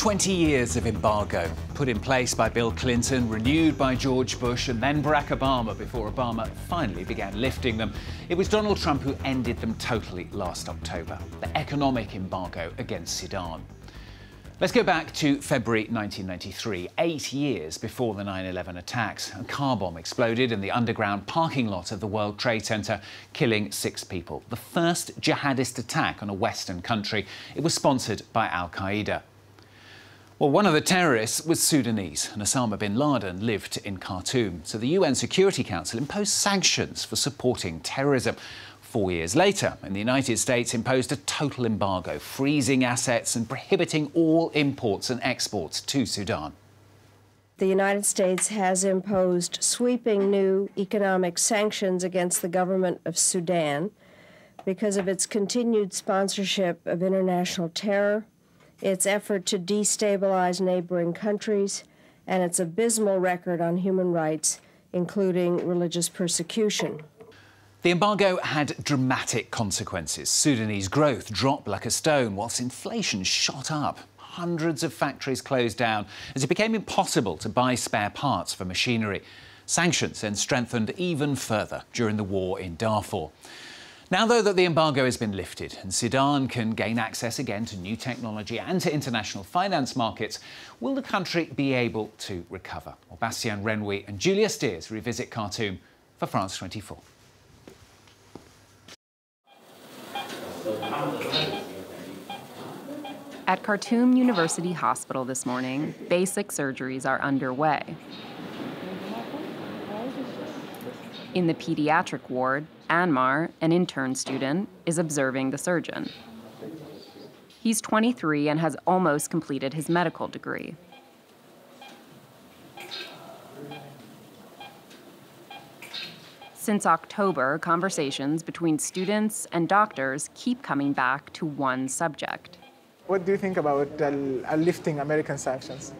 20 years of embargo, put in place by Bill Clinton, renewed by George Bush and then Barack Obama before Obama finally began lifting them. It was Donald Trump who ended them totally last October, the economic embargo against Sudan. Let's go back to February 1993, 8 years before the 9/11 attacks. A car bomb exploded in the underground parking lot of the World Trade Center, killing 6 people. The first jihadist attack on a Western country. It was sponsored by al-Qaeda. Well, one of the terrorists was Sudanese, and Osama bin Laden lived in Khartoum. So the UN Security Council imposed sanctions for supporting terrorism. 4 years later, and the United States imposed a total embargo, freezing assets and prohibiting all imports and exports to Sudan. The United States has imposed sweeping new economic sanctions against the government of Sudan because of its continued sponsorship of international terror, its effort to destabilize neighboring countries, and its abysmal record on human rights, including religious persecution. The embargo had dramatic consequences. Sudanese growth dropped like a stone, whilst inflation shot up. Hundreds of factories closed down as it became impossible to buy spare parts for machinery. Sanctions then strengthened even further during the war in Darfur. Now, though, that the embargo has been lifted and Sudan can gain access again to new technology and to international finance markets, will the country be able to recover? Well, Bastien, Renouil and Julia Steers revisit Khartoum for France 24. At Khartoum University Hospital this morning, basic surgeries are underway. In the pediatric ward, Anmar, an intern student, is observing the surgeon. He's 23 and has almost completed his medical degree. Since October, conversations between students and doctors keep coming back to one subject. What do you think about lifting American sanctions?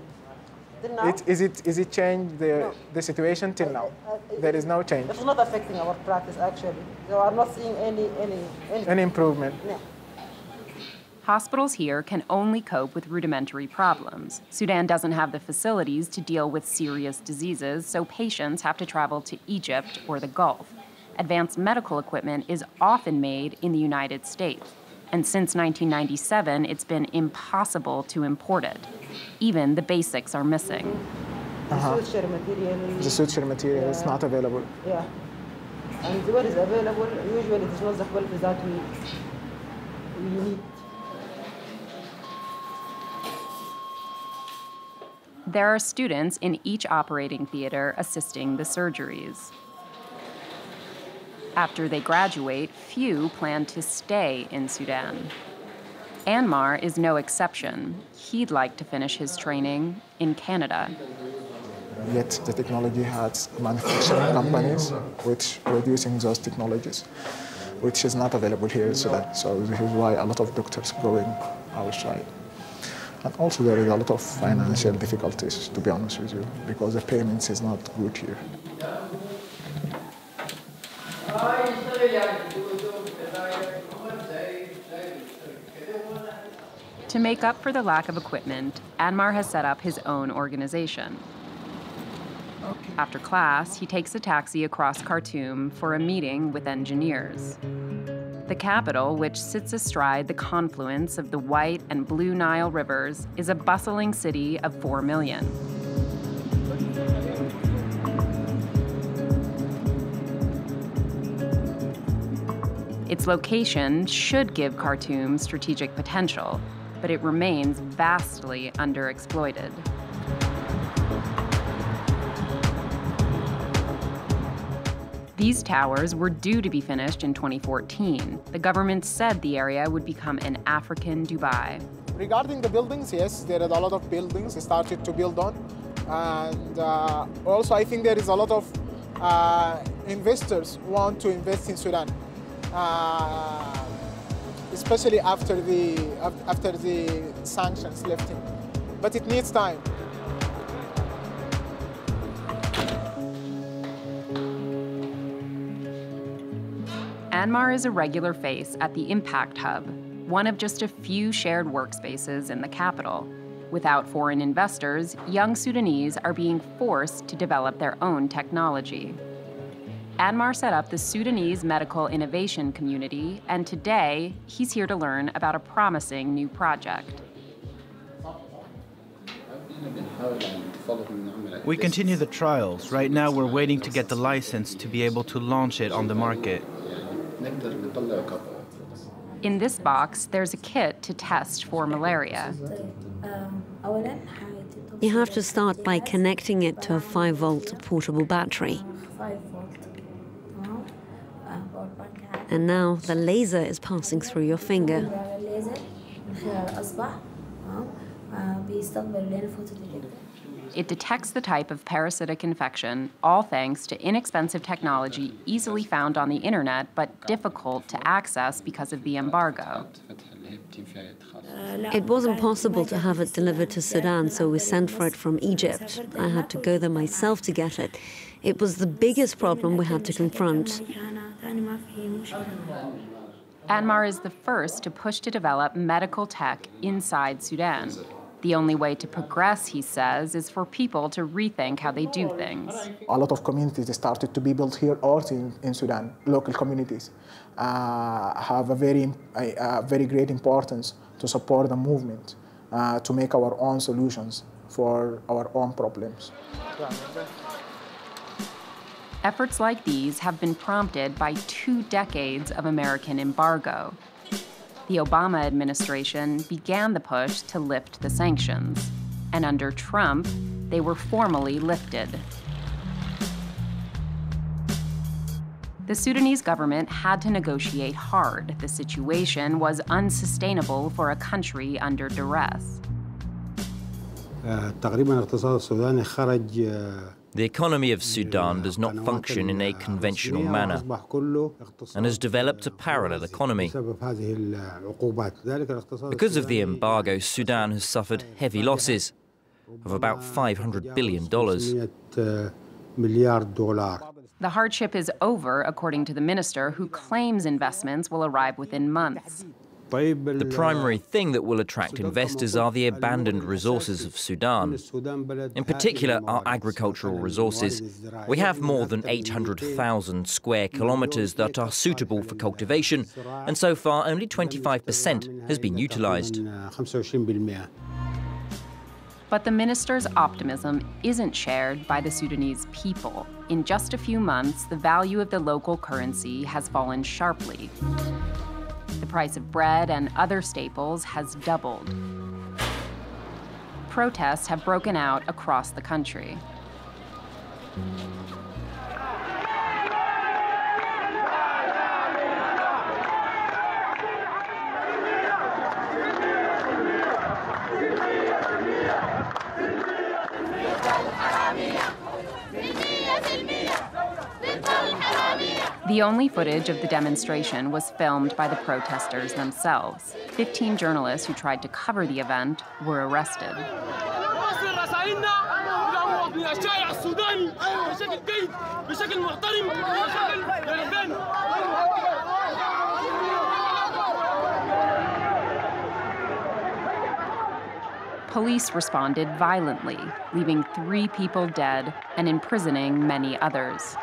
Is it changed the situation till now? There is no change. It's not affecting our practice, actually. So I'm not seeing any improvement. No. Hospitals here can only cope with rudimentary problems. Sudan doesn't have the facilities to deal with serious diseases, so patients have to travel to Egypt or the Gulf. Advanced medical equipment is often made in the United States. And since 1997, it's been impossible to import it. Even the basics are missing. The suture material. The suture material is not available. Yeah. And what is available, usually it is not the quality that we need. There are students in each operating theater assisting the surgeries. After they graduate, few plan to stay in Sudan. Anmar is no exception. He'd like to finish his training in Canada. Yet the technology has manufacturing companies which are producing those technologies, which is not available here in Sudan. So this is why a lot of doctors going outside. And also there is a lot of financial difficulties, to be honest with you, because the payments is not good here. To make up for the lack of equipment, Anmar has set up his own organization. After class, he takes a taxi across Khartoum for a meeting with engineers. The capital, which sits astride the confluence of the White and Blue Nile rivers, is a bustling city of 4 million. Its location should give Khartoum strategic potential, but it remains vastly underexploited. These towers were due to be finished in 2014. The government said the area would become an African Dubai. Regarding the buildings, yes, there are a lot of buildings started to build on. And also I think there is a lot of investors who want to invest in Sudan. Especially after the sanctions lifting, but it needs time. Anmar is a regular face at the Impact Hub, one of just a few shared workspaces in the capital. Without foreign investors, young Sudanese are being forced to develop their own technology. Anmar set up the Sudanese Medical Innovation Community, and today he's here to learn about a promising new project. We continue the trials. Right now we're waiting to get the license to be able to launch it on the market. In this box, there's a kit to test for malaria. You have to start by connecting it to a 5-volt portable battery. And now the laser is passing through your finger. It detects the type of parasitic infection, all thanks to inexpensive technology easily found on the internet but difficult to access because of the embargo. It wasn't possible to have it delivered to Sudan, so we sent for it from Egypt. I had to go there myself to get it. It was the biggest problem we had to confront. Anmar is the first to push to develop medical tech inside Sudan. The only way to progress, he says, is for people to rethink how they do things. A lot of communities started to be built here or in Sudan. Local communities have a very great importance to support the movement, to make our own solutions for our own problems. Efforts like these have been prompted by 2 decades of American embargo. The Obama administration began the push to lift the sanctions, and under Trump, they were formally lifted. The Sudanese government had to negotiate hard. The situation was unsustainable for a country under duress. The economy of Sudan does not function in a conventional manner and has developed a parallel economy. Because of the embargo, Sudan has suffered heavy losses of about $500 billion. The hardship is over, according to the minister, who claims investments will arrive within months. The primary thing that will attract investors are the abandoned resources of Sudan. In particular, our agricultural resources. We have more than 800,000 square kilometers that are suitable for cultivation, and so far only 25% has been utilized. But the minister's optimism isn't shared by the Sudanese people. In just a few months, the value of the local currency has fallen sharply. The price of bread and other staples has doubled. Protests have broken out across the country. The only footage of the demonstration was filmed by the protesters themselves. 15 journalists who tried to cover the event were arrested. Police responded violently, leaving 3 people dead and imprisoning many others.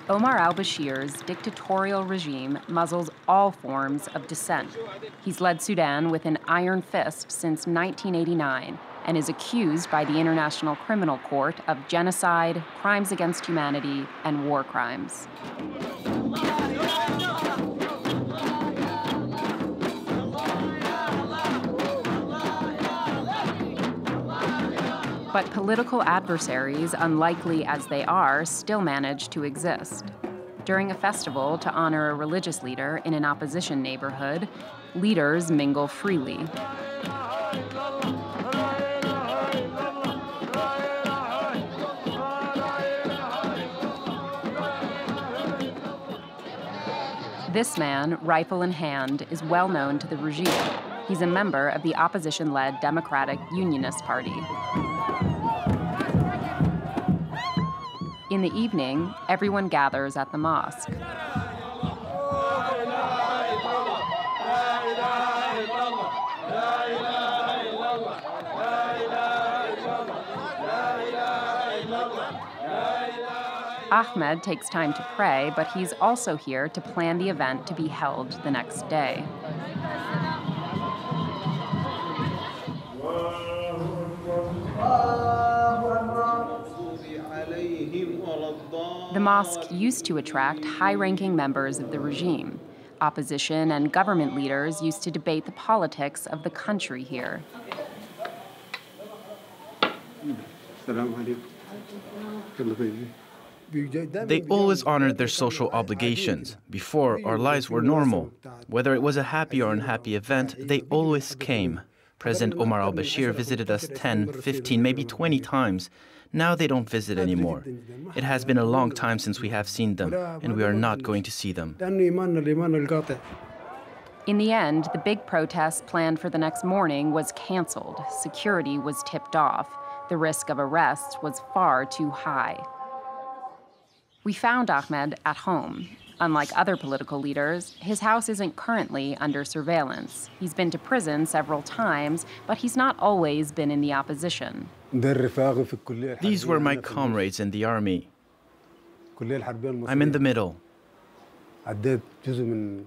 Omar al-Bashir's dictatorial regime muzzles all forms of dissent. He's led Sudan with an iron fist since 1989 and is accused by the International Criminal Court of genocide, crimes against humanity, and war crimes. But political adversaries, unlikely as they are, still manage to exist. During a festival to honor a religious leader in an opposition neighborhood, leaders mingle freely. This man, rifle in hand, is well known to the regime. He's a member of the opposition-led Democratic Unionist Party. In the evening, everyone gathers at the mosque. Ahmed takes time to pray, but he's also here to plan the event to be held the next day. The mosque used to attract high-ranking members of the regime. Opposition and government leaders used to debate the politics of the country here. They always honored their social obligations. Before, our lives were normal. Whether it was a happy or unhappy event, they always came. President Omar al-Bashir visited us 10, 15, maybe 20 times. Now they don't visit anymore. It has been a long time since we have seen them, and we are not going to see them. In the end, the big protest planned for the next morning was canceled. Security was tipped off. The risk of arrest was far too high. We found Ahmed at home. Unlike other political leaders, his house isn't currently under surveillance. He's been to prison several times, but he's not always been in the opposition. These were my comrades in the army. I'm in the middle.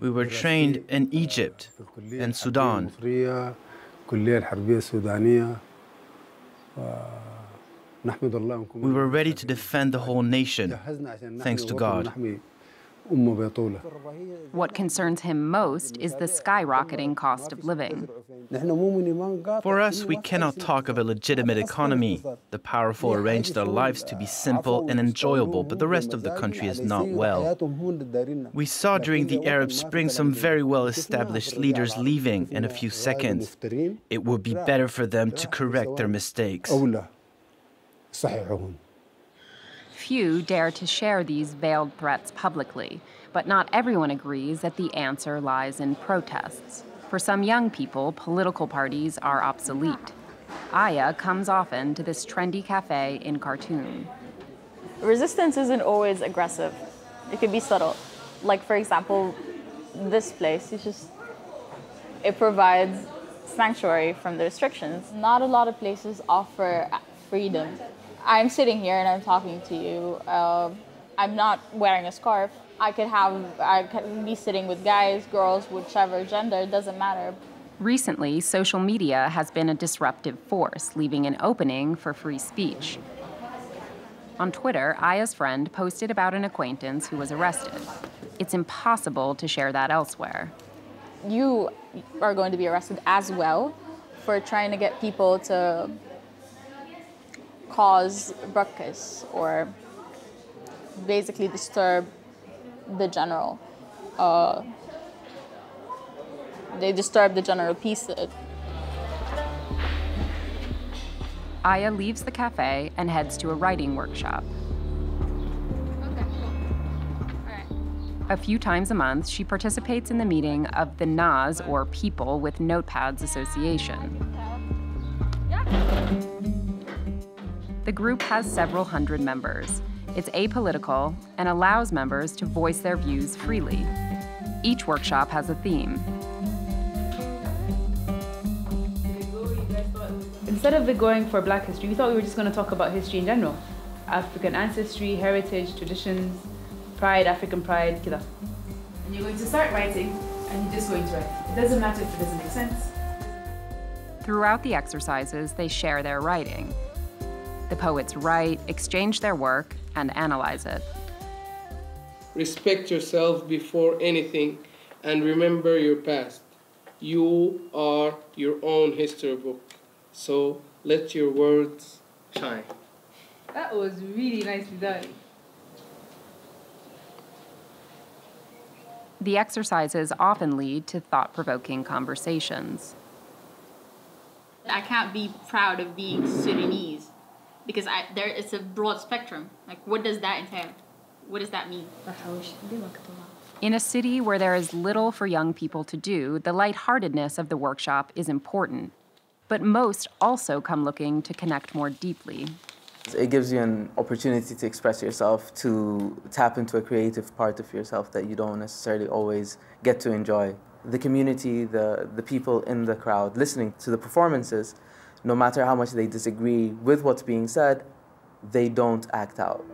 We were trained in Egypt and Sudan. We were ready to defend the whole nation, thanks to God. What concerns him most is the skyrocketing cost of living. For us, we cannot talk of a legitimate economy. The powerful arranged their lives to be simple and enjoyable, but the rest of the country is not well. We saw during the Arab Spring some very well-established leaders leaving in a few seconds. It would be better for them to correct their mistakes. Few dare to share these veiled threats publicly, but not everyone agrees that the answer lies in protests. For some young people, political parties are obsolete. Aya comes often to this trendy cafe in Khartoum. Resistance isn't always aggressive. It could be subtle. Like, for example, this place, it provides sanctuary from the restrictions. Not a lot of places offer freedom. I'm sitting here and I'm talking to you. I'm not wearing a scarf. I could be sitting with guys, girls, whichever gender, it doesn't matter. Recently, social media has been a disruptive force, leaving an opening for free speech. On Twitter, Aya's friend posted about an acquaintance who was arrested. It's impossible to share that elsewhere. You are going to be arrested as well for trying to get people to cause ruckus or basically disturb the general. They disturb the general peace. Aya leaves the cafe and heads to a writing workshop. Okay. All right. A few times a month, she participates in the meeting of the NAS, or People with Notepads Association. The group has several hundred members. It's apolitical and allows members to voice their views freely. Each workshop has a theme. Instead of it going for Black history, we thought we were just going to talk about history in general. African ancestry, heritage, traditions, pride, African pride, kida. And you're going to start writing, and you're just going to write. It doesn't matter if it doesn't make sense. Throughout the exercises, they share their writing. The poets write, exchange their work, and analyze it. Respect yourself before anything, and remember your past. You are your own history book, so let your words shine. That was really nicely done. The exercises often lead to thought-provoking conversations. I can't be proud of being Sudanese because it's a broad spectrum. Like, what does that entail? What does that mean? In a city where there is little for young people to do, the lightheartedness of the workshop is important. But most also come looking to connect more deeply. It gives you an opportunity to express yourself, to tap into a creative part of yourself that you don't necessarily always get to enjoy. The community, the people in the crowd listening to the performances, no matter how much they disagree with what's being said, they don't act out.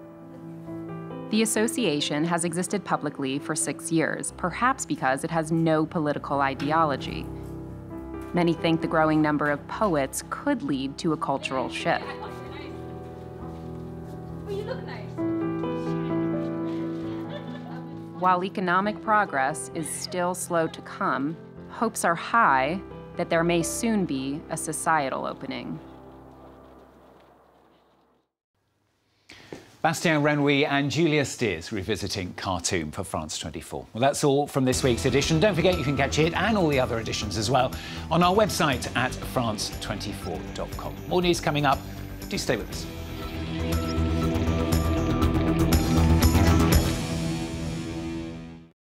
The association has existed publicly for 6 years, perhaps because it has no political ideology. Many think the growing number of poets could lead to a cultural shift. While economic progress is still slow to come, hopes are high that there may soon be a societal opening. Bastien, Renouil and Julia Steers revisiting Khartoum for France 24. Well, that's all from this week's edition. Don't forget you can catch it and all the other editions as well on our website at france24.com. More news coming up. Do stay with us.